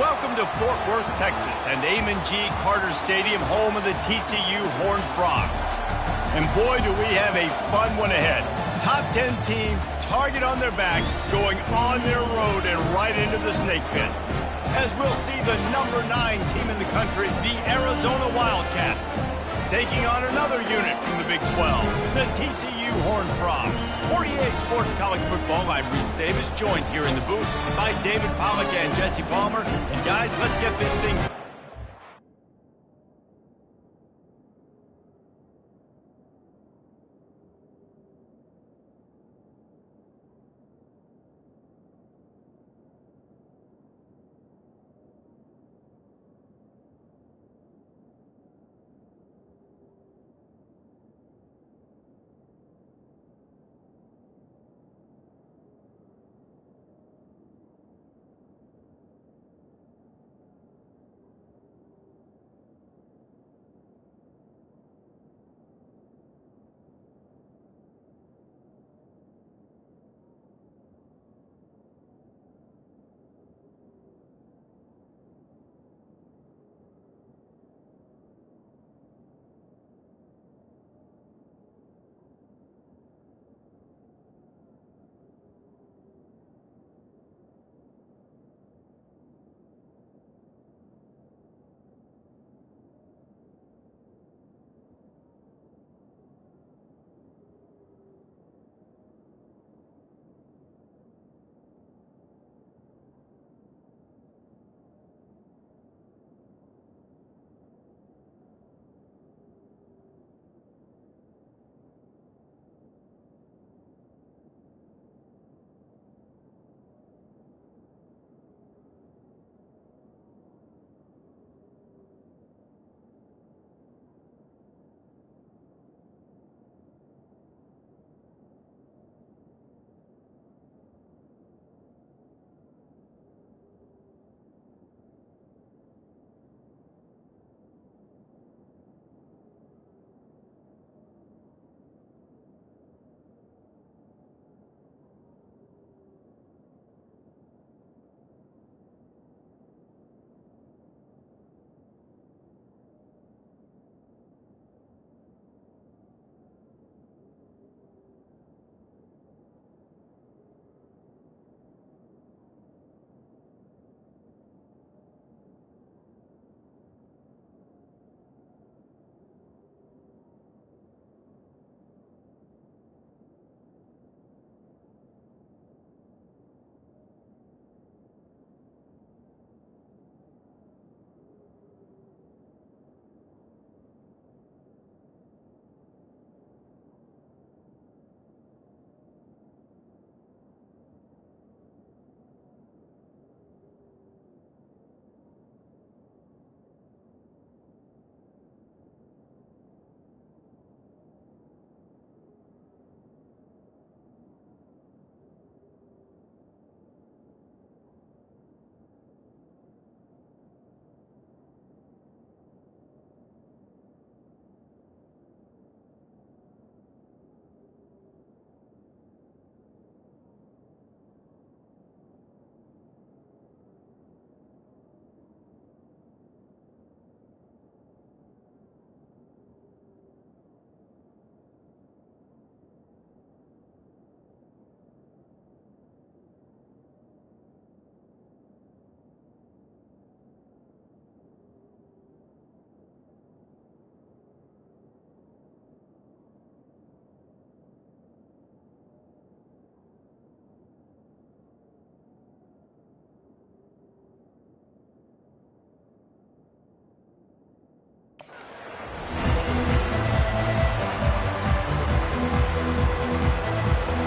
Welcome to Fort Worth, Texas, and Amon G. Carter Stadium, home of the TCU Horned Frogs. And boy, do we have a fun one ahead. Top 10 team, target on their back, going on their road and right into the snake pit. As we'll see the number 9 team in the country, the Arizona Wildcats, taking on another unit from the Big 12, the TCU Horned Frogs. 48 Sports College Football, I'm Reese Davis, joined here in the booth by David Pollack and Jesse Palmer. And guys, let's get this thing started.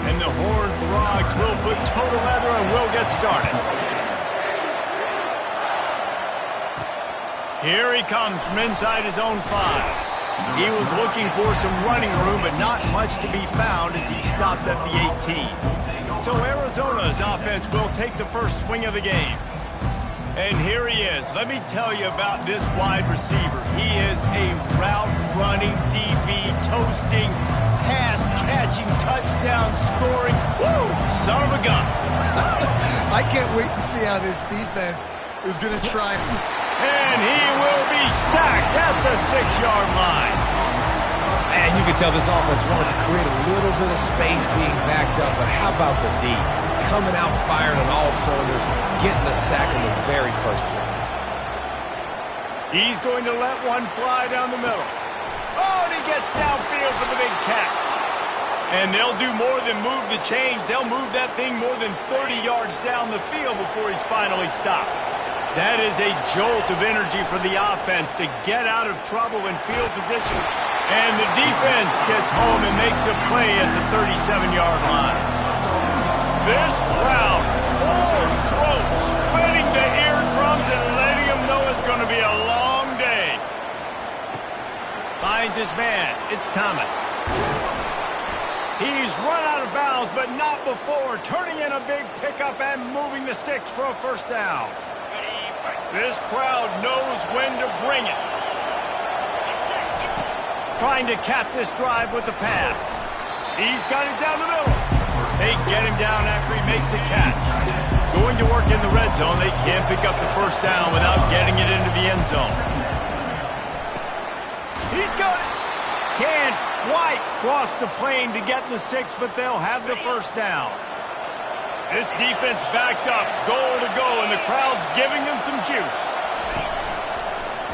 And the Horned Frogs will put total leather and we'll get started. Here he comes from inside his own 5. He was looking for some running room, but not much to be found as he stopped at the 18. So Arizona's offense will take the first swing of the game. And here he is. Let me tell you about this wide receiver. He is a route-running, DB, toasting, pass-catching, touchdown-scoring, woo, son of a gun. I can't wait to see how this defense is going to try. And he will be sacked at the 6-yard line. Man, you can tell this offense wanted to create a little bit of space being backed up, but how about the D? Coming out firing on all cylinders, getting the sack in the very first play. He's going to let one fly down the middle. Oh, and he gets downfield for the big catch. And they'll do more than move the chains. They'll move that thing more than 30 yards down the field before he's finally stopped. That is a jolt of energy for the offense to get out of trouble in field position. And the defense gets home and makes a play at the 37-yard line. This crowd, full throat, splitting the eardrums and letting them know it's going to be a long day. Finds his man. It's Thomas. He's run out of bounds, but not before turning in a big pickup and moving the sticks for a first down. This crowd knows when to bring it. Trying to cap this drive with the pass. He's got it down the middle. They get him down after he makes the catch. Going to work in the red zone, they can't pick up the first down without getting it into the end zone. He's got it. Can't quite cross the plane to get the 6, but they'll have the first down. This defense backed up, goal to go, and the crowd's giving them some juice.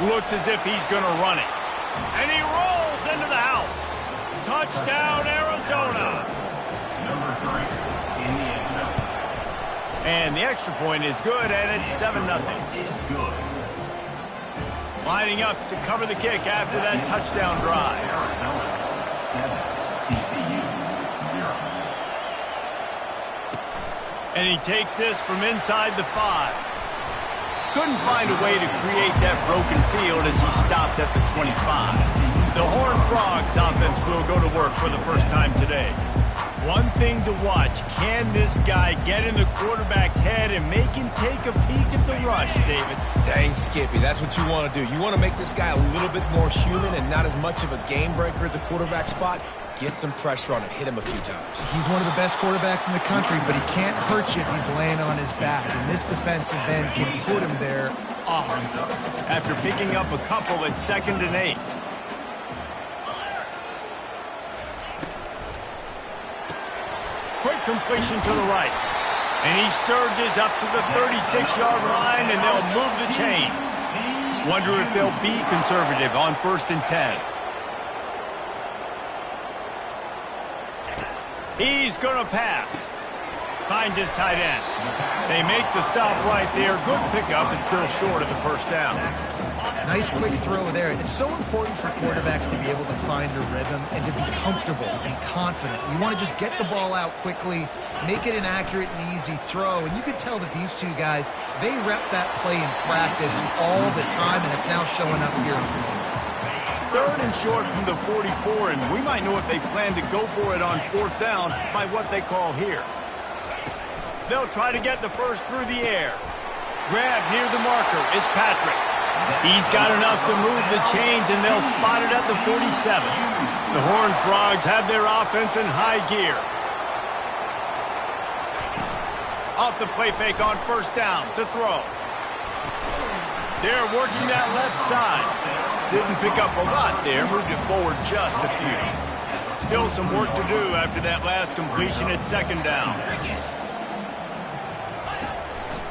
Looks as if he's going to run it. And he rolls into the house. Touchdown, Arizona. Number 3 in the end zone. And the extra point is good, and it's 7-0. Is good. Lining up to cover the kick after that touchdown drive. Arizona 7, TCU 0. And he takes this from inside the 5. Couldn't find a way to create that broken field as he stopped at the 25. The Horned Frogs offense will go to work for the first time today. One thing to watch, can this guy get in the quarterback's head and make him take a peek at the rush, David? Dang, Skippy, that's what you want to do. You want to make this guy a little bit more human and not as much of a game breaker at the quarterback spot. Get some pressure on him, hit him a few times. He's one of the best quarterbacks in the country, but he can't hurt you if he's laying on his back. And this defensive end can put him there off. After picking up a couple at 2nd and 8. Quick completion to the right. And he surges up to the 36-yard line, and they'll move the chains. Wonder if they'll be conservative on 1st and 10. He's going to pass. Finds his tight end. They make the stop right there. Good pickup. It's still short of the first down. Nice quick throw there. It's so important for quarterbacks to be able to find a rhythm and to be comfortable and confident. You want to just get the ball out quickly, make it an accurate and easy throw. And you can tell that these two guys, they rep that play in practice all the time, and it's now showing up here in the game. 3rd and short from the 44, and we might know if they plan to go for it on 4th down by what they call here. They'll try to get the first through the air. Grab near the marker. It's Patrick. He's got enough to move the chains, and they'll spot it at the 47. The Horned Frogs have their offense in high gear. Off the play fake on 1st down to throw. They're working that left side. Didn't pick up a lot there, moved it forward just a few. Still some work to do after that last completion at 2nd down.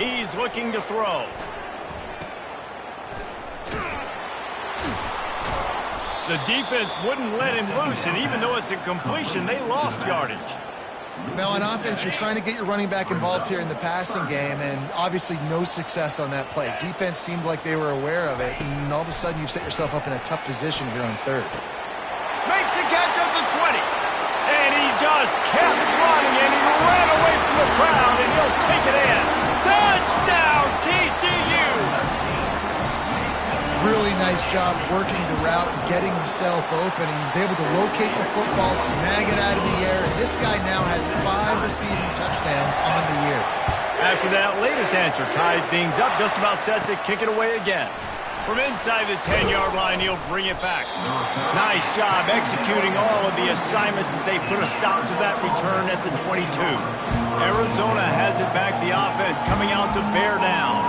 He's looking to throw. The defense wouldn't let him loose, and even though it's a completion, they lost yardage. Now, on offense, you're trying to get your running back involved here in the passing game, and obviously no success on that play. Defense seemed like they were aware of it, and all of a sudden you've set yourself up in a tough position here on 3rd. Makes the catch at the 20. And he just kept running, and he ran away from the crowd, and he'll take it in. Touchdown, TCU! Really nice job working the route and getting himself open. He was able to locate the football, snag it out of the air, and this guy now has 5 receiving touchdowns on the year. After that latest answer tied things up, just about set to kick it away again. From inside the 10-yard line, he'll bring it back. Nice job executing all of the assignments as they put a stop to that return at the 22. Arizona has it back, the offense coming out to bear down.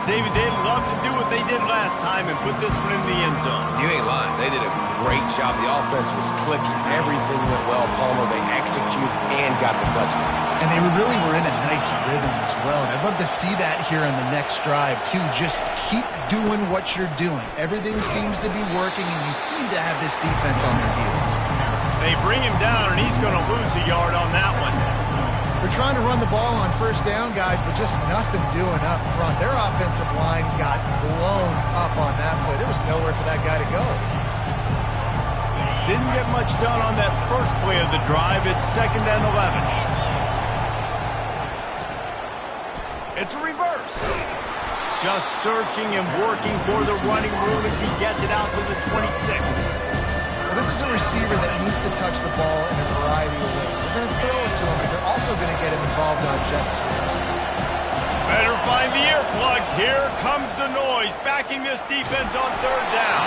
David, they'd love to do what they did last time and put this one in the end zone. You ain't lying. They did a great job. The offense was clicking. Everything went well, Palmer. They executed and got the touchdown. And they really were in a nice rhythm as well. And I'd love to see that here on the next drive, too. Just keep doing what you're doing. Everything seems to be working, and you seem to have this defense on their heels. They bring him down, and he's going to lose a yard on that one. They're trying to run the ball on first down, guys, but just nothing doing up front. Their offensive line got blown up on that play. There was nowhere for that guy to go. Didn't get much done on that first play of the drive. It's 2nd and 11. It's a reverse. Just searching and working for the running room as he gets it out to the 26. Well, this is a receiver that needs to touch the ball in a variety of ways. They're going to throw it to him, but they're also going to get him involved on jet sweeps. Better find the earplugs. Here comes the noise, backing this defense on 3rd down.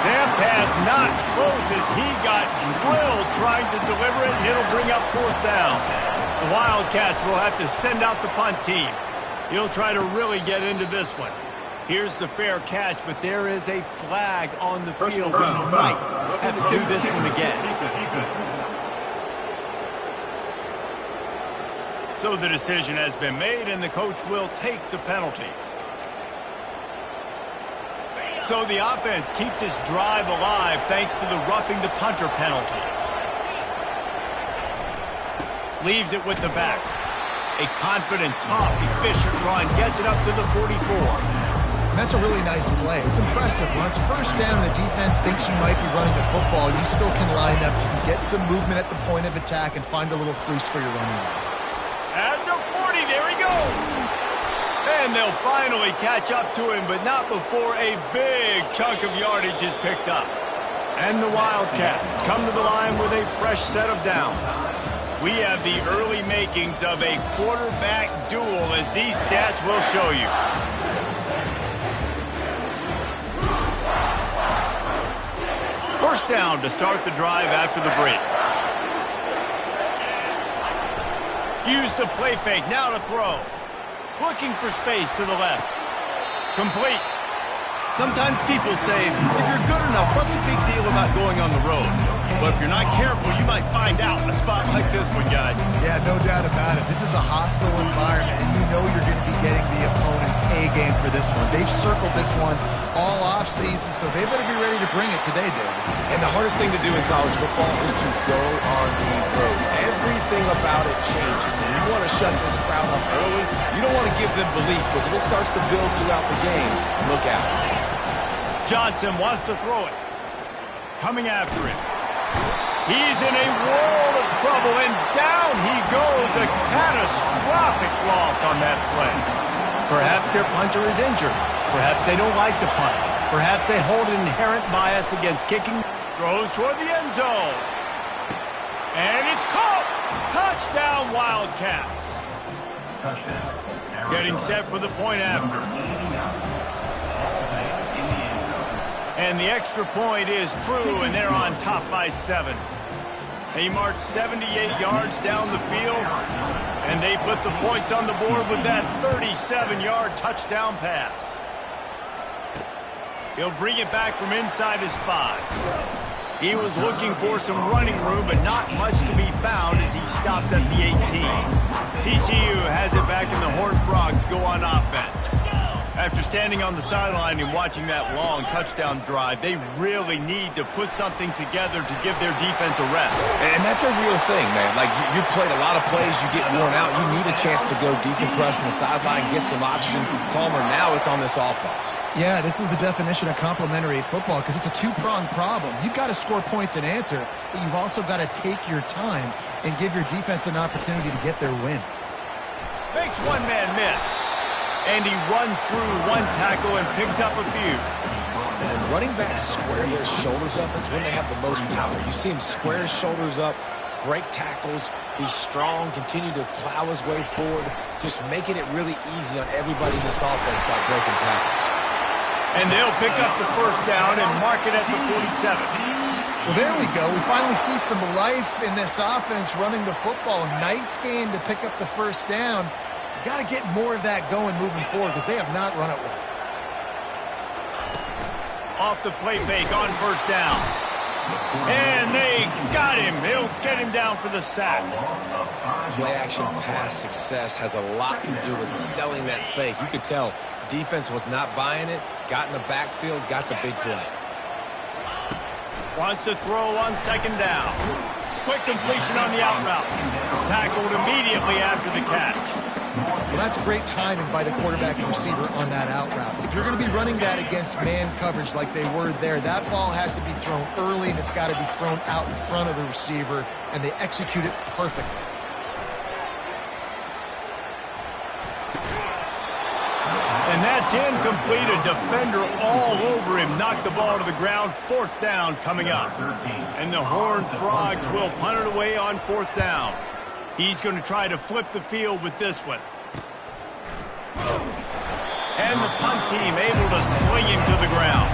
That pass not close as he got drilled trying to deliver it, and it'll bring up 4th down. The Wildcats will have to send out the punt team. He'll try to really get into this one. Here's the fair catch, but there is a flag on the field. We might have to do this one again. So the decision has been made, and the coach will take the penalty. So the offense keeps its drive alive thanks to the roughing the punter penalty. Leaves it with the back. A confident, tough, efficient run gets it up to the 44. That's a really nice play. It's impressive. When it's first down, the defense thinks you might be running the football. You still can line up. You can get some movement at the point of attack and find a little crease for your running back. At the 40, there he goes. And they'll finally catch up to him, but not before a big chunk of yardage is picked up. And the Wildcats come to the line with a fresh set of downs. We have the early makings of a quarterback duel, as these stats will show you. First down to start the drive after the break. Use the play fake, now to throw. Looking for space to the left. Complete. Sometimes people say, if you're good enough, what's the big deal about going on the road? But if you're not careful, you might find out in a spot like this one, guys. Yeah, no doubt about it. This is a hostile environment, and you know you're going to be getting the opponent's A-game for this one. They've circled this one all off-season, so they better be ready to bring it today, David. And the hardest thing to do in college football is to go on the road. Everything about it changes, and you want to shut this crowd up early. You don't want to give them belief, because if it starts to build throughout the game, look out. Johnson wants to throw it. Coming after it. He's in a world of trouble, and down he goes. A catastrophic loss on that play. Perhaps their punter is injured. Perhaps they don't like to punt. Perhaps they hold an inherent bias against kicking. Throws toward the end zone. And it's caught. Touchdown, Wildcats. Touchdown. Getting set for the point after. And the extra point is true, and they're on top by 7. They march 78 yards down the field, and they put the points on the board with that 37-yard touchdown pass. He'll bring it back from inside his 5. He was looking for some running room, but not much to be found as he stopped at the 18. TCU has it back, and the Horned Frogs go on offense. After standing on the sideline and watching that long touchdown drive, they really need to put something together to give their defense a rest. And that's a real thing, man. Like, you played a lot of plays, you get worn out, you need a chance to go decompress on the sideline, get some oxygen. Palmer, now it's on this offense. Yeah, this is the definition of complementary football, because it's a two-pronged problem. You've got to score points and answer, but you've also got to take your time and give your defense an opportunity to get their win. Makes one man miss. And he runs through one tackle and picks up a few. And running backs square their shoulders up. It's when they have the most power. You see him square his shoulders up, break tackles, be strong, continue to plow his way forward, just making it really easy on everybody in this offense by breaking tackles. And they'll pick up the first down and mark it at the 47. Well, there we go. We finally see some life in this offense running the football. Nice game to pick up the first down. You got to get more of that going moving forward because they have not run it well. Off the play fake on first down. And they got him. He'll get him down for the sack. Play action pass success has a lot to do with selling that fake. You could tell defense was not buying it, got in the backfield, got the big play. Wants to throw on second down. Quick completion on the out route. Tackled immediately after the catch. Well, that's great timing by the quarterback and receiver on that out route. If you're going to be running that against man coverage like they were there, that ball has to be thrown early and it's got to be thrown out in front of the receiver, and they execute it perfectly. And that's incomplete. A defender all over him. Knocked the ball to the ground. Fourth down coming up. And the Horned Frogs will punt it away on fourth down. He's going to try to flip the field with this one. And the punt team able to sling him to the ground.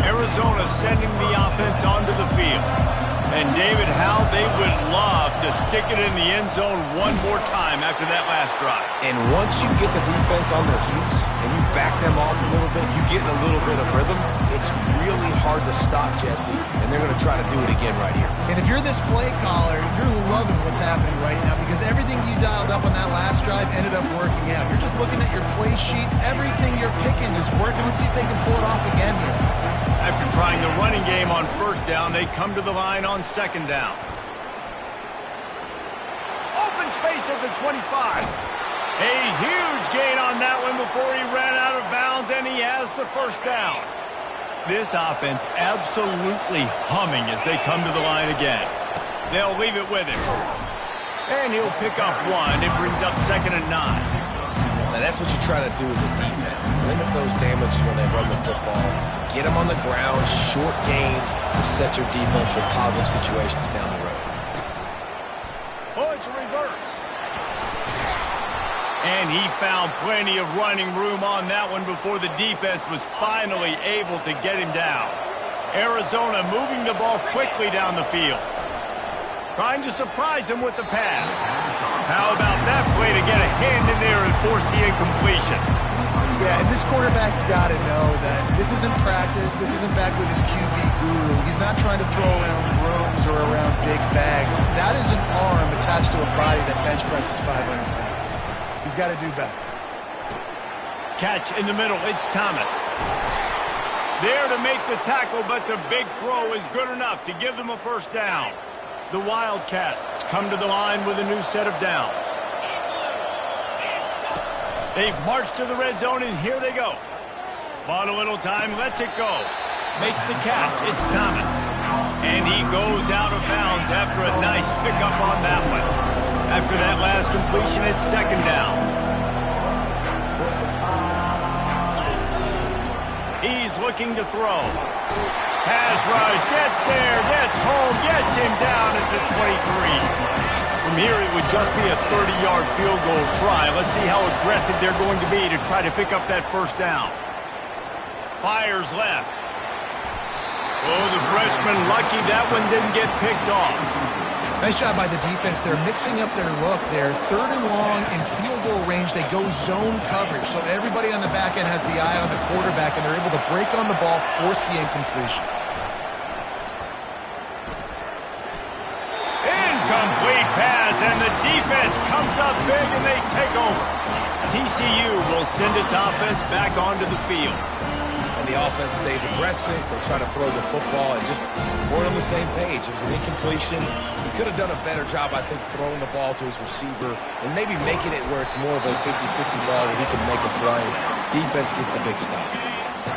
Arizona sending the offense onto the field. And David, how they would love to stick it in the end zone one more time after that last drive. And once you get the defense on their heels and you back them off a little bit, you get in a little bit of rhythm, it's really hard to stop, Jesse, and they're going to try to do it again right here. And if you're this play caller, you're loving what's happening right now because everything you dialed up on that last drive ended up working out. You're just looking at your play sheet. Everything you're picking is working. Let's see if they can pull it off again here. After trying the running game on first down, they come to the line on second down. Open space at the 25. A huge gain on that one before he ran out of bounds, and he has the first down. This offense absolutely humming as they come to the line again. They'll leave it with him. And he'll pick up one. It brings up 2nd and 9. Now that's what you try to do as a defense. Limit those damages when they run the football. Get them on the ground, short gains to set your defense for positive situations down the road. Oh, it's a reverse. And he found plenty of running room on that one before the defense was finally able to get him down. Arizona moving the ball quickly down the field. Trying to surprise him with the pass. How about that play to get a hand in there and force the incompletion? Yeah, and this quarterback's got to know that this isn't practice. This isn't back with his QB guru. He's not trying to throw around rooms or around big bags. That is an arm attached to a body that bench presses 500 pounds. He's got to do better. Catch in the middle. It's Thomas. There to make the tackle, but the big throw is good enough to give them a first down. The Wildcats come to the line with a new set of downs. They've marched to the red zone, and here they go. Bought a little time, lets it go. Makes the catch. It's Thomas. And he goes out of bounds after a nice pickup on that one. After that last completion, it's 2nd down. He's looking to throw. Pass rush, gets there, gets home, gets him down at the 23. From here, it would just be a 30-yard field goal try. Let's see how aggressive they're going to be to try to pick up that first down. Fires left. Oh, the freshman lucky that one didn't get picked off. Nice job by the defense. They're mixing up their look there. 3rd and long in field goal range. They go zone coverage. So everybody on the back end has the eye on the quarterback, and they're able to break on the ball, force the incompletion. Incomplete pass, and the defense comes up big, and they take over. TCU will send its offense back onto the field. And the offense stays aggressive. They try to throw the football and just weren't on the same page. It was an incompletion. He could have done a better job, I think, throwing the ball to his receiver and maybe making it where it's more of a 50-50 ball where he can make a play. Defense gets the big stop.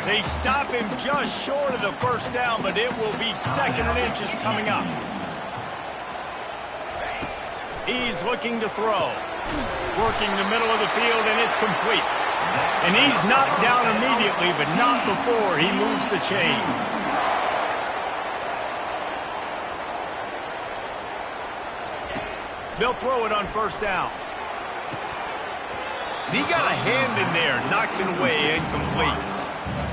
They stop him just short of the first down, but it will be 2nd and inches coming up. He's looking to throw. Working the middle of the field, and it's complete. And he's knocked down immediately, but not before he moves the chains. They'll throw it on first down. He got a hand in there, knocks it away, incomplete.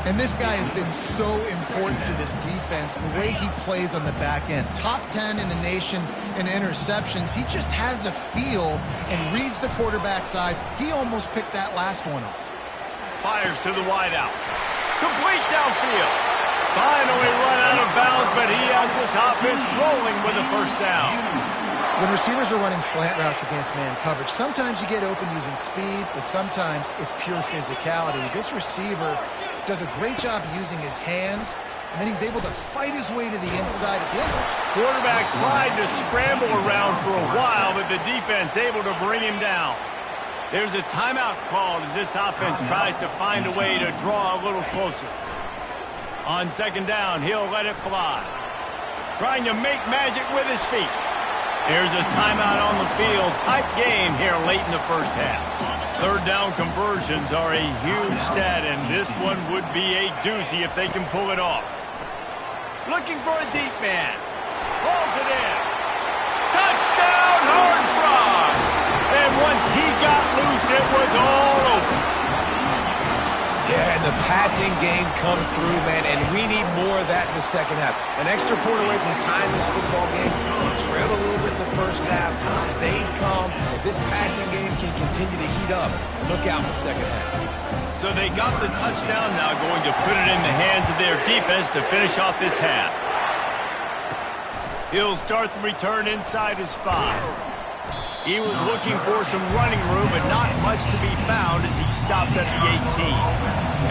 And this guy has been so important to this defense, the way he plays on the back end. Top 10 in the nation in interceptions. He just has a feel and reads the quarterback's eyes. He almost picked that last one off. Fires to the wideout. Complete downfield. Finally run out of bounds, but he has this offense rolling with a first down. When receivers are running slant routes against man coverage, sometimes you get open using speed, but sometimes it's pure physicality. This receiver does a great job using his hands, and then he's able to fight his way to the inside. Quarterback tried to scramble around for a while, but the defense able to bring him down. There's a timeout called as this offense tries to find a way to draw a little closer. On second down, he'll let it fly. Trying to make magic with his feet. There's a timeout on the field. Tight game here late in the first half. Third down conversions are a huge stat, and this one would be a doozy if they can pull it off. Looking for a deep man. Hauls it in. Touchdown, Horned Frogs! And once he got loose, it was all over. Yeah, and the passing game comes through, man, and we need more of that in the second half. An extra point away from tying this football game. We trailed a little bit in the first half, stayed calm. If this passing game can continue to heat up, look out in the second half. So they got the touchdown, now going to put it in the hands of their defense to finish off this half. He'll start the return inside his 5. He was looking for some running room, but not much to be found as he stopped at the 18.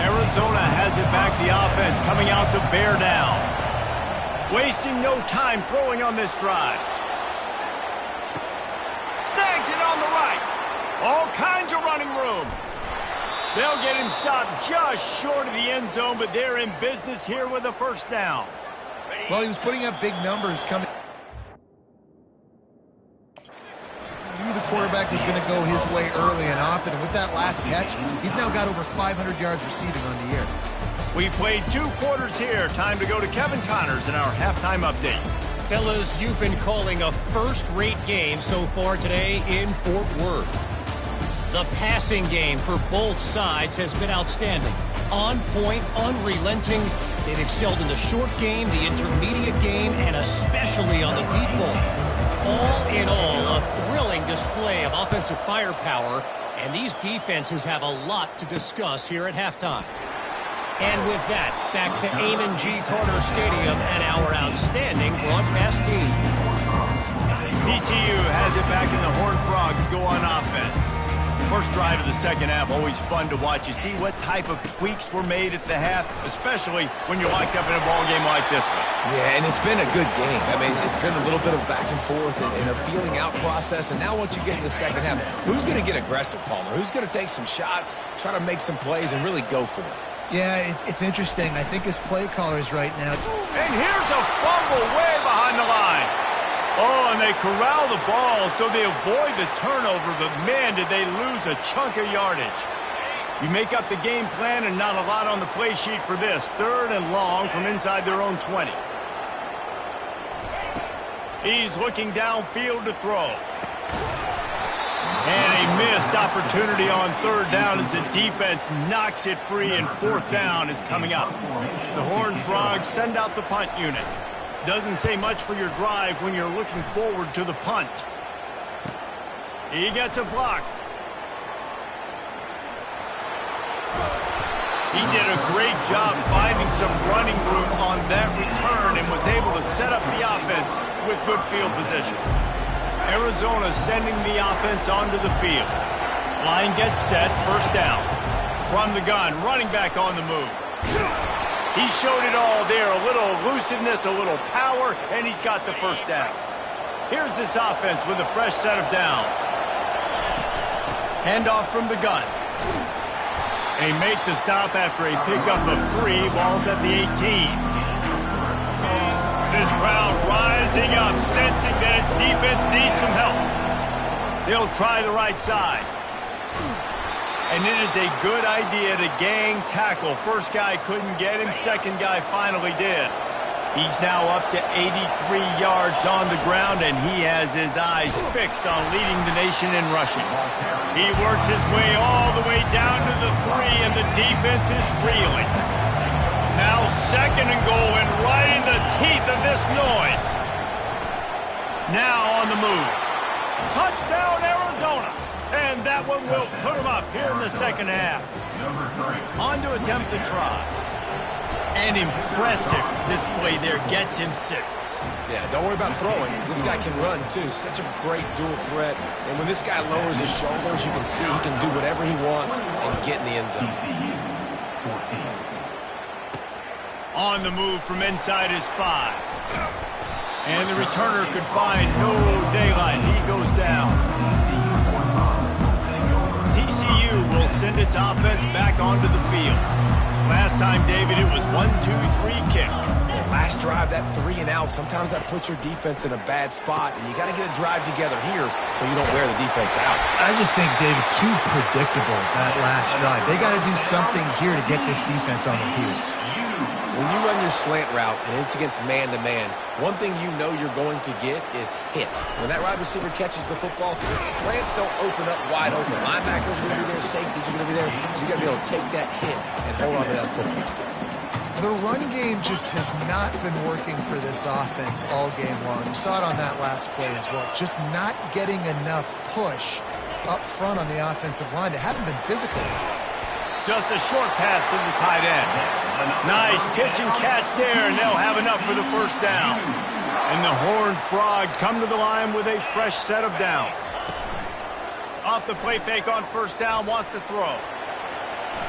Arizona has it back, the offense coming out to bear down. Wasting no time throwing on this drive. Snags it on the right. All kinds of running room. They'll get him stopped just short of the end zone, but they're in business here with a first down. Well, he was putting up big numbers coming. Knew the quarterback was going to go his way early and often, and with that last catch, he's now got over 500 yards receiving on the year. We played 2 quarters here. Time to go to Kevin Connors in our halftime update. Fellas, you've been calling a first-rate game so far today in Fort Worth. The passing game for both sides has been outstanding. On point, unrelenting. They've excelled in the short game, the intermediate game, and especially on the deep ball. All in all, a thrilling display of offensive firepower, and these defenses have a lot to discuss here at halftime. And with that, back to Amon G. Carter Stadium and our outstanding broadcast team. TCU has it back, and the Horned Frogs go on offense. First drive of the second half, always fun to watch. You see what type of tweaks were made at the half, especially when you're locked up in a ball game like this one. Yeah, and it's been a good game. I mean, it's been a little bit of back and forth and a feeling out process. And now once you get to the second half, who's going to get aggressive, Palmer? Who's going to take some shots, try to make some plays, and really go for it? Yeah, it's interesting. I think his play callers right now. And here's a fumble way behind the line. Oh, and they corral the ball so they avoid the turnover, but man, did they lose a chunk of yardage. You make up the game plan and not a lot on the play sheet for this. 3rd and long from inside their own 20. He's looking downfield to throw. And a missed opportunity on 3rd down as the defense knocks it free, and 4th down is coming up. The Horned Frogs send out the punt unit. Doesn't say much for your drive when you're looking forward to the punt. He gets a block. He did a great job finding some running room on that return and was able to set up the offense with good field position. Arizona sending the offense onto the field. Line gets set, first down. From the gun, running back on the move. He showed it all there, a little elusiveness, a little power, and he's got the first down. Here's this offense with a fresh set of downs. Handoff from the gun. They make the stop after a pickup of 3, balls at the 18. This crowd rising up, sensing that its defense needs some help. They'll try the right side. And it is a good idea to gang tackle. First guy couldn't get him, second guy finally did. He's now up to 83 yards on the ground, and he has his eyes fixed on leading the nation in rushing. He works his way all the way down to the 3, and the defense is reeling. Now 2nd and goal, and right in the teeth of this noise. Now on the move. Touchdown, Arizona. And that one will put them up here in the second half. On to attempt to try. An impressive display there gets him 6. Yeah, don't worry about throwing. This guy can run, too. Such a great dual threat. And when this guy lowers his shoulders, you can see he can do whatever he wants and get in the end zone. On the move from inside his 5. And the returner could find no daylight. He goes down. TCU will send its offense back onto the field. Last time, David, it was 1-2-3 kick. Well, last drive, that 3 and out, sometimes that puts your defense in a bad spot, and you got to get a drive together here so you don't wear the defense out. I just think, David, too predictable, that last drive. They got to do something here to get this defense on their heels. When you run your slant route and it's against man-to-man, one thing you know you're going to get is hit. When that wide receiver catches the football, slants don't open up wide open. Linebackers are going to be there, safeties are going to be there, so you got to be able to take that hit and hold on to that football. The run game just has not been working for this offense all game long. You saw it on that last play as well. Just not getting enough push up front on the offensive line. They haven't been physical. Just a short pass to the tight end. Nice pitch and catch there, and they'll have enough for the first down. And the Horned Frogs come to the line with a fresh set of downs. Off the play fake on first down, wants to throw.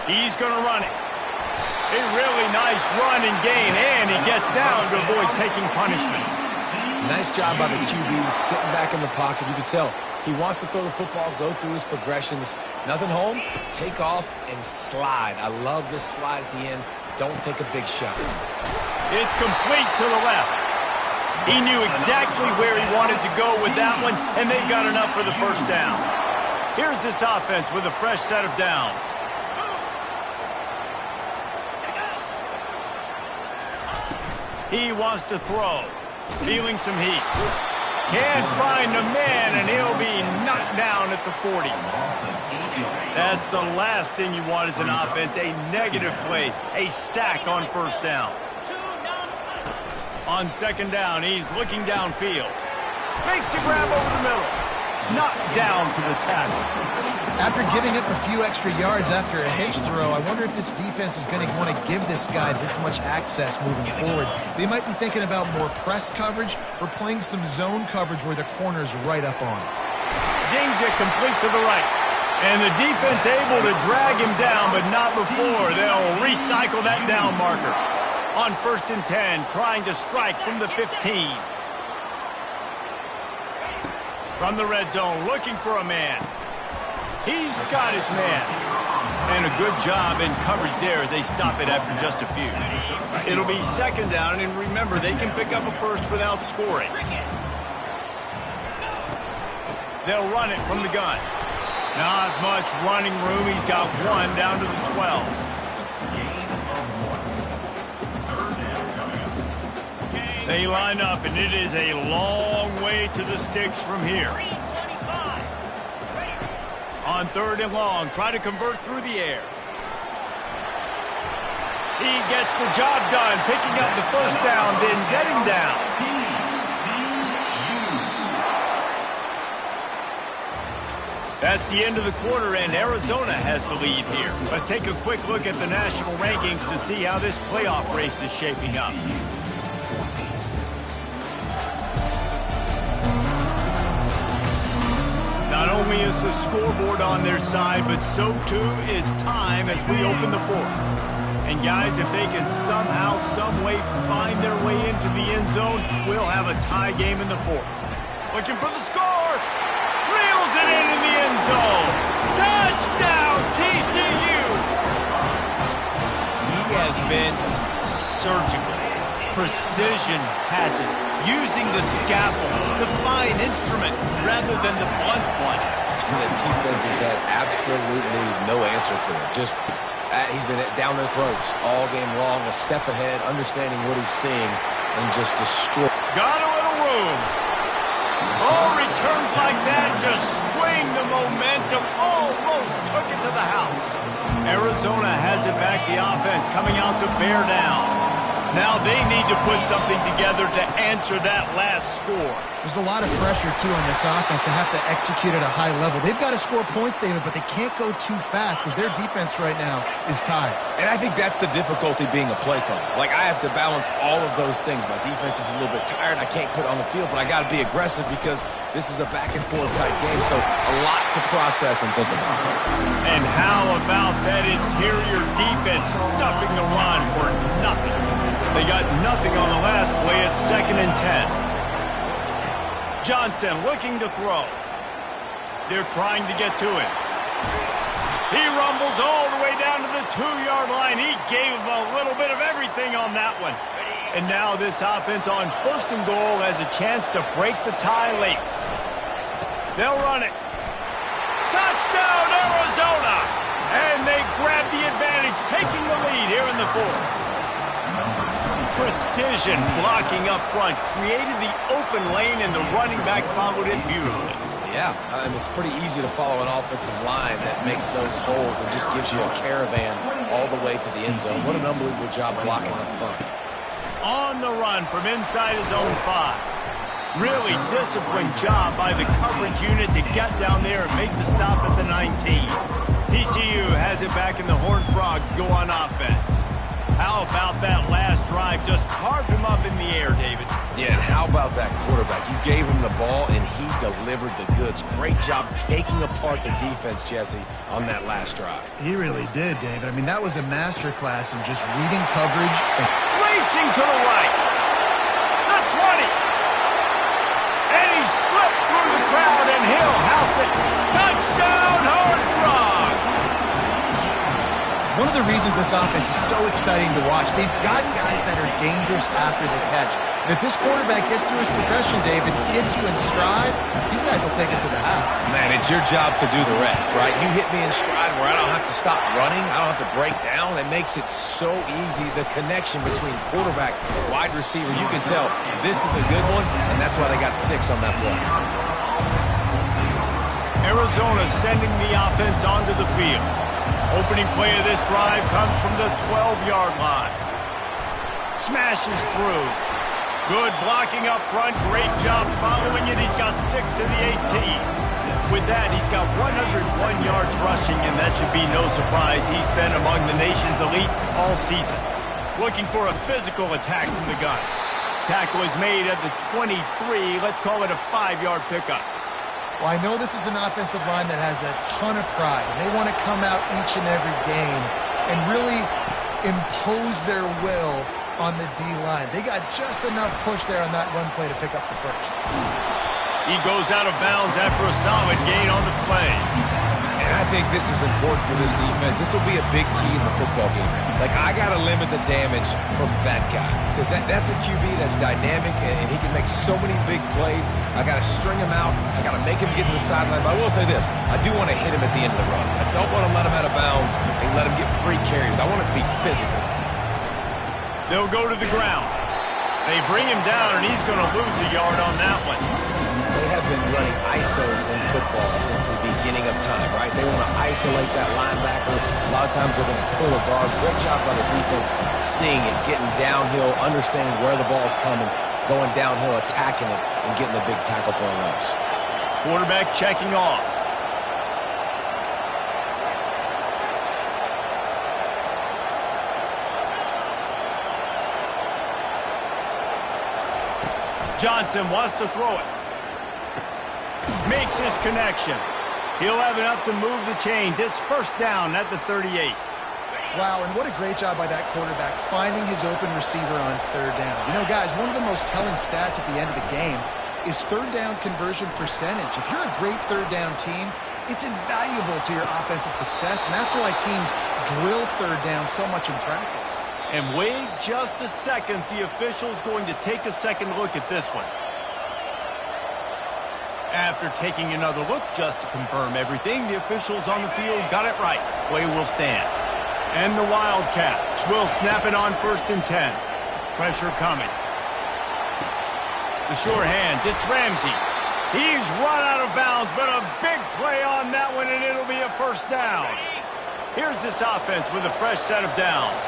He's going to run it. A really nice run and gain, and he gets down to avoid taking punishment. Nice job by the QB, sitting back in the pocket. You can tell he wants to throw the football, go through his progressions. Nothing home, take off, and slide. I love this slide at the end. Don't take a big shot. It's complete to the left. He knew exactly where he wanted to go with that one, and they've got enough for the first down. Here's this offense with a fresh set of downs. He wants to throw. Feeling some heat. Can't find a man, and he'll be knocked down at the 40. That's the last thing you want as an offense, a negative play, a sack on first down. On second down, he's looking downfield. Makes a grab over the middle. Knocked down for the tackle. After giving up a few extra yards after a hitch throw, I wonder if this defense is going to want to give this guy this much access moving forward. They might be thinking about more press coverage or playing some zone coverage where the corner's right up on him. Zings it complete to the right. And the defense able to drag him down, but not before. They'll recycle that down marker. On 1st and 10, trying to strike from the 15. From the red zone, looking for a man. He's got his man. And a good job in coverage there as they stop it after just a few. It'll be second down, and remember, they can pick up a first without scoring. They'll run it from the gun. Not much running room. He's got one down to the 12. They line up, and it is a long way to the sticks from here. On 3rd and long, try to convert through the air. He gets the job done, picking up the first down, then getting down. That's the end of the quarter, and Arizona has the lead here. Let's take a quick look at the national rankings to see how this playoff race is shaping up. Not only is the scoreboard on their side, but so too is time as we open the 4th. And guys, if they can somehow, some way find their way into the end zone, we'll have a tie game in the 4th. Looking for the score. Reels it in the end zone. Touchdown, TCU. He has been surgical. Precision passes. Using the scalpel, the fine instrument, rather than the blunt one. And the defense has had absolutely no answer for it. Just, he's been down their throats all game long, a step ahead, understanding what he's seeing, and just destroy. Got a little room. Oh, returns like that just swing the momentum, almost took it to the house. Arizona has it back, the offense coming out to bear down. Now they need to put something together to answer that last score. There's a lot of pressure, too, on this offense to have to execute at a high level. They've got to score points, David, but they can't go too fast because their defense right now is tired. And I think that's the difficulty being a play caller. Like, I have to balance all of those things. My defense is a little bit tired. I can't put it on the field, but I got to be aggressive because this is a back-and-forth type game, so a lot to process and think about. And how about that interior defense stuffing the run for nothing? They got nothing on the last play. It's 2nd and 10. Johnson looking to throw. They're trying to get to it. He rumbles all the way down to the 2-yard line. He gave him a little bit of everything on that one. And now this offense on 1st and goal has a chance to break the tie late. They'll run it. Touchdown, Arizona! And they grab the advantage, taking the lead here in the 4th. Precision blocking up front created the open lane, and the running back followed it beautifully. Yeah, it's pretty easy to follow an offensive line that makes those holes and just gives you a caravan all the way to the end zone. What an unbelievable job blocking up front. On the run from inside his own 5. Really disciplined job by the coverage unit to get down there and make the stop at the 19. TCU has it back, and the Horned Frogs go on offense. How about that last drive? Just carved him up in the air, David. Yeah, and how about that quarterback? You gave him the ball, and he delivered the goods. Great job taking apart the defense, Jesse, on that last drive. He really did, David. I mean, that was a masterclass in just reading coverage. Racing to the right. The 20. And he slipped through the crowd, and he'll house it. Touchdown, Horned Frogs! One of the reasons this offense is so exciting to watch, they've got guys that are dangerous after the catch. And if this quarterback gets through his progression, David, gets you in stride, these guys will take it to the house. Man, it's your job to do the rest, right? You hit me in stride where I don't have to stop running. I don't have to break down. It makes it so easy. The connection between quarterback and wide receiver, you can tell this is a good one, and that's why they got 6 on that play. Arizona sending the offense onto the field. Opening play of this drive comes from the 12-yard line. Smashes through. Good blocking up front. Great job following it. He's got 6 to the 18. With that, he's got 101 yards rushing, and that should be no surprise. He's been among the nation's elite all season. Looking for a physical attack from the gun. Tackle is made at the 23. Let's call it a 5-yard pickup. Well, I know this is an offensive line that has a ton of pride. They want to come out each and every game and really impose their will on the D-line. They got just enough push there on that run play to pick up the first. He goes out of bounds after a solid gain on the play. And I think this is important for this defense. This will be a big key in the football game. Like, I got to limit the damage from that guy. Because that's a QB that's dynamic, and he can make so many big plays. I got to string him out. I got to make him get to the sideline. But I will say this. I do want to hit him at the end of the runs. I don't want to let him out of bounds and let him get free carries. I want it to be physical. They'll go to the ground. They bring him down, and he's going to lose a yard on that one. They have been running ISOs in football since the beginning of time, right? They want to isolate that linebacker. A lot of times they're going to pull a guard. Great job by the defense seeing it, getting downhill, understanding where the ball's coming, going downhill, attacking it, and getting the big tackle for a loss. Quarterback checking off. Johnson wants to throw it. Makes his connection. He'll have enough to move the chains. It's 1st down at the 38. Wow, and what a great job by that quarterback finding his open receiver on 3rd down. You know, guys, one of the most telling stats at the end of the game is 3rd down conversion percentage. If you're a great 3rd down team, it's invaluable to your offensive success, and that's why teams drill 3rd down so much in practice. And wait just a second. The official's going to take a second look at this one. After taking another look just to confirm everything, the officials on the field got it right. Play will stand. And the Wildcats will snap it on 1st and 10. Pressure coming. The sure hands, it's Ramsey. He's run out of bounds, but a big play on that one, and it'll be a 1st down. Here's this offense with a fresh set of downs.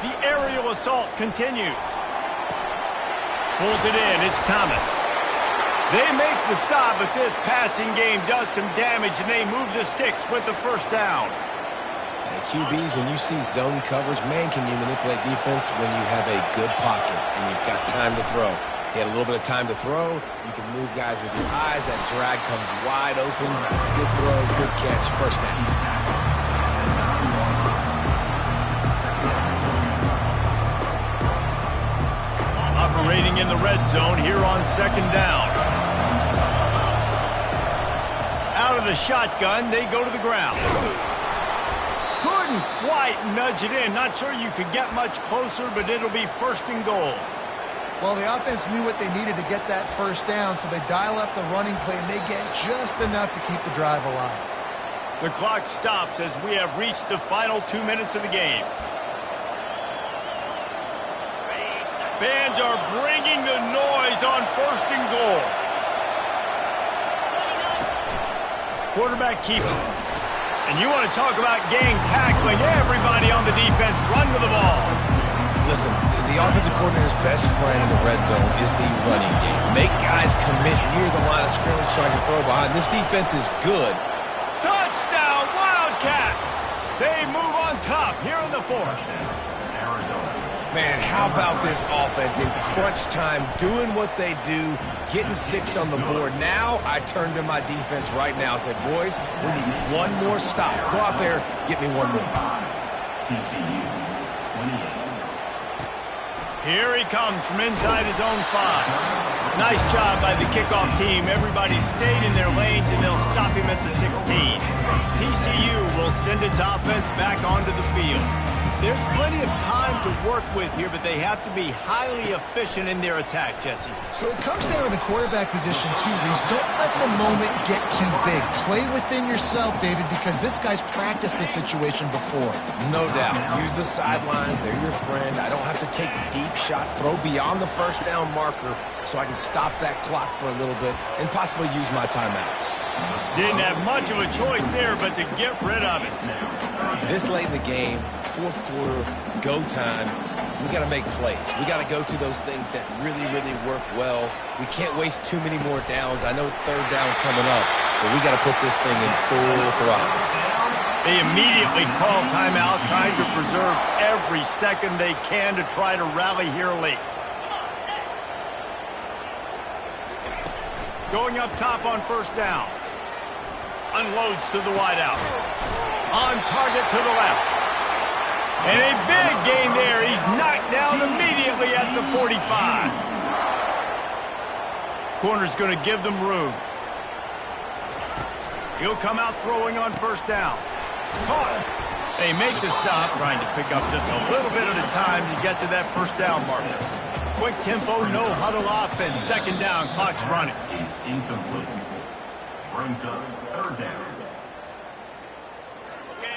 The aerial assault continues. Pulls it in. It's Thomas. They make the stop, but this passing game does some damage, and they move the sticks with the first down. And QBs, when you see zone coverage, man, can you manipulate defense when you have a good pocket and you've got time to throw. He had a little bit of time to throw. You can move guys with your eyes. That drag comes wide open. Good throw, good catch, first down. Operating in the red zone here on second down. Out of the shotgun, they go to the ground. Couldn't quite nudge it in. Not sure you could get much closer, but it'll be first and goal. Well, the offense knew what they needed to get that first down, so they dial up the running play, and they get just enough to keep the drive alive. The clock stops as we have reached the final 2 minutes of the game. Fans are bringing the noise on first and goal. Quarterback keeps it. And you want to talk about gang tackling. Everybody on the defense run to the ball. Listen, the offensive coordinator's best friend in the red zone is the running game. Make guys commit near the line of scrimmage so I can throw behind. This defense is good. Touchdown, Wildcats! They move on top here in the fourth. Man, how about this offense in crunch time, doing what they do, getting 6 on the board. Now I turn to my defense right now and say, boys, we need one more stop. Go out there, get me one more. TCU, 28. Here he comes from inside his own 5. Nice job by the kickoff team. Everybody stayed in their lanes, and they'll stop him at the 16. TCU will send its offense back onto the field. There's plenty of time to work with here, but they have to be highly efficient in their attack, Jesse. So it comes down to the quarterback position, too, Reese. Don't let the moment get too big. Play within yourself, David, because this guy's practiced this situation before. No doubt. Use the sidelines. They're your friend. I don't have to take deep shots. Throw beyond the first down marker so I can stop that clock for a little bit and possibly use my timeouts. Didn't have much of a choice there, but to get rid of it. This late in the game, fourth quarter, go time, we got to make plays. We got to go to those things that really, really work well. We can't waste too many more downs. I know it's third down coming up, but we got to put this thing in full throttle. They immediately call timeout, trying to preserve every second they can to try to rally here late. Going up top on first down. Unloads to the wideout. On target to the left. And a big gain there. He's knocked down immediately at the 45. Corner's going to give them room. He'll come out throwing on first down. Caught. They make the stop, trying to pick up just a little bit at a time to get to that first down marker. Quick tempo, no huddle offense. Second down, clock's running. Is incomplete. Brings up third down.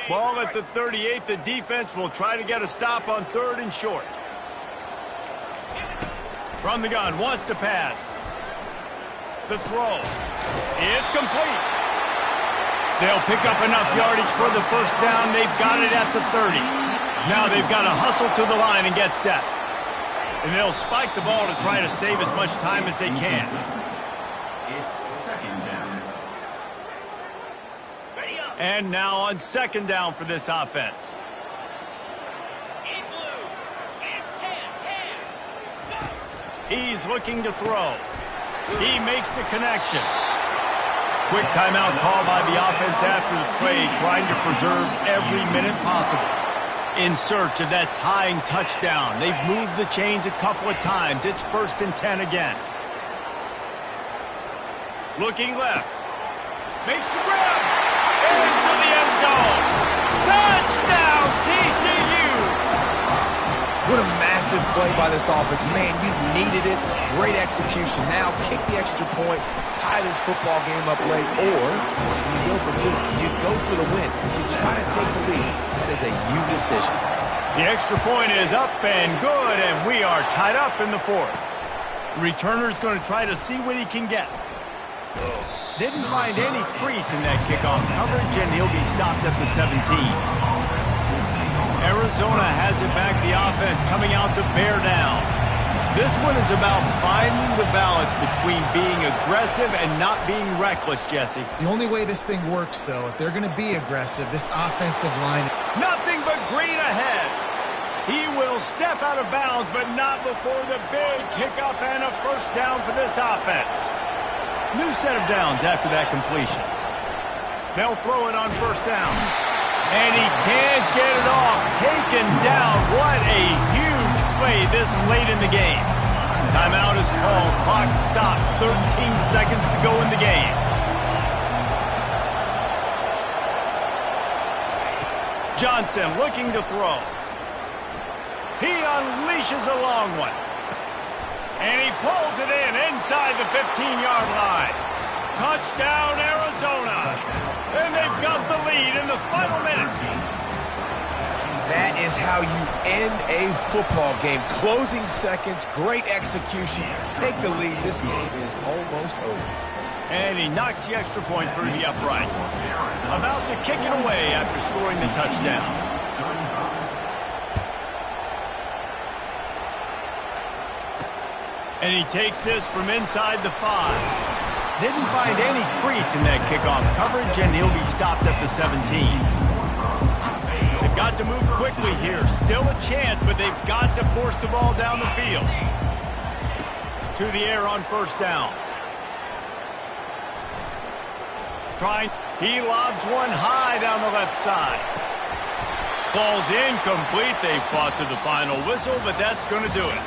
Ball at the 38. The defense will try to get a stop on third and short. From the gun, wants to pass. The throw. It's complete. They'll pick up enough yardage for the first down. They've got it at the 30. Now they've got to hustle to the line and get set. And they'll spike the ball to try to save as much time as they can. It's second down. And now on second down for this offense. He's looking to throw. He makes the connection. Quick timeout call by the offense after the play, trying to preserve every minute possible. In search of that tying touchdown. They've moved the chains a couple of times. It's 1st and 10 again. Looking left. Makes the grab. Into the end zone. Touchdown, TCU! What a massive play by this offense. Man, you needed it. Great execution. Now kick the extra point, tie this football game up late, or do you go for 2? You go for the win. You try to take the lead. That is a you decision. The extra point is up and good, and we are tied up in the 4th. Returner's going to try to see what he can get. Didn't find any crease in that kickoff coverage, and he'll be stopped at the 17. Arizona has it back, the offense coming out to bear down. This one is about finding the balance between being aggressive and not being reckless, Jesse. The only way this thing works, though, if they're going to be aggressive, this offensive line... Nothing but green ahead. He will step out of bounds, but not before the big pickup and a first down for this offense. New set of downs after that completion. They'll throw it on first down. And he can't get it off. Taken down. What a huge play this late in the game. Timeout is called. Clock stops. 13 seconds to go in the game. Johnson looking to throw. He unleashes a long one. And he pulls it in inside the 15-yard line. Touchdown, Arizona. And they've got the lead in the final minute. That is how you end a football game. Closing seconds, great execution. Take the lead. This game is almost over. And he knocks the extra point through the uprights. About to kick it away after scoring the touchdown. And he takes this from inside the 5. Didn't find any crease in that kickoff coverage, and he'll be stopped at the 17. They've got to move quickly here. Still a chance, but they've got to force the ball down the field. To the air on first down. He lobs one high down the left side. Falls incomplete. They fought to the final whistle, but that's going to do it.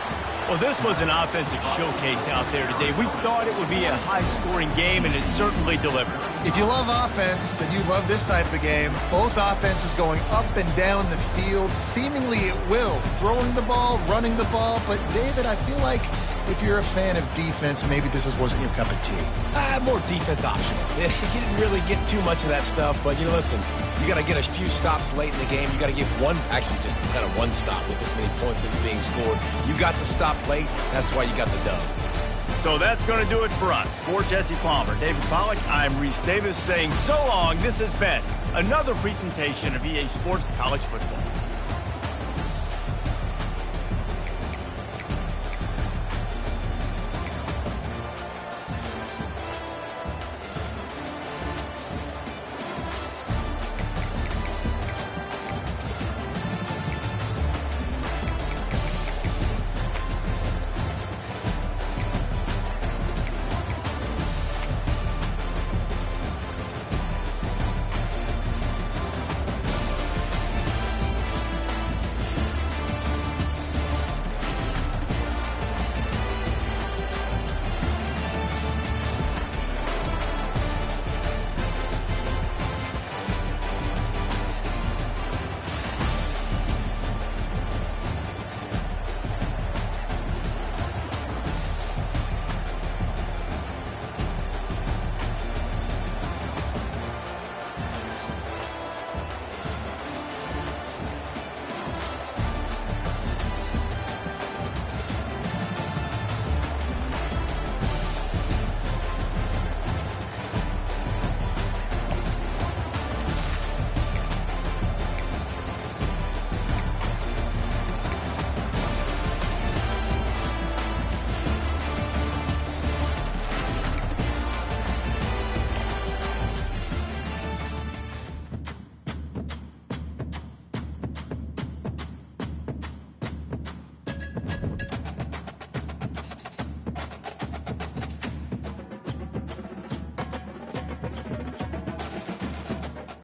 Well, this was an offensive showcase out there today. We thought it would be a high-scoring game, and it certainly delivered. If you love offense, then you love this type of game. Both offenses going up and down the field, seemingly at will. Throwing the ball, running the ball. But, David, I feel like if you're a fan of defense, maybe this wasn't your cup of tea. More defense optional. You didn't really get too much of that stuff, but, listen, you got to get a few stops late in the game. You got to get just kind of one stop with this many points that are being scored. You got to stop late. That's why you got the dub. So that's going to do it for us. For Jesse Palmer, David Pollack, I'm Reese Davis saying so long. This has been another presentation of EA Sports College Football.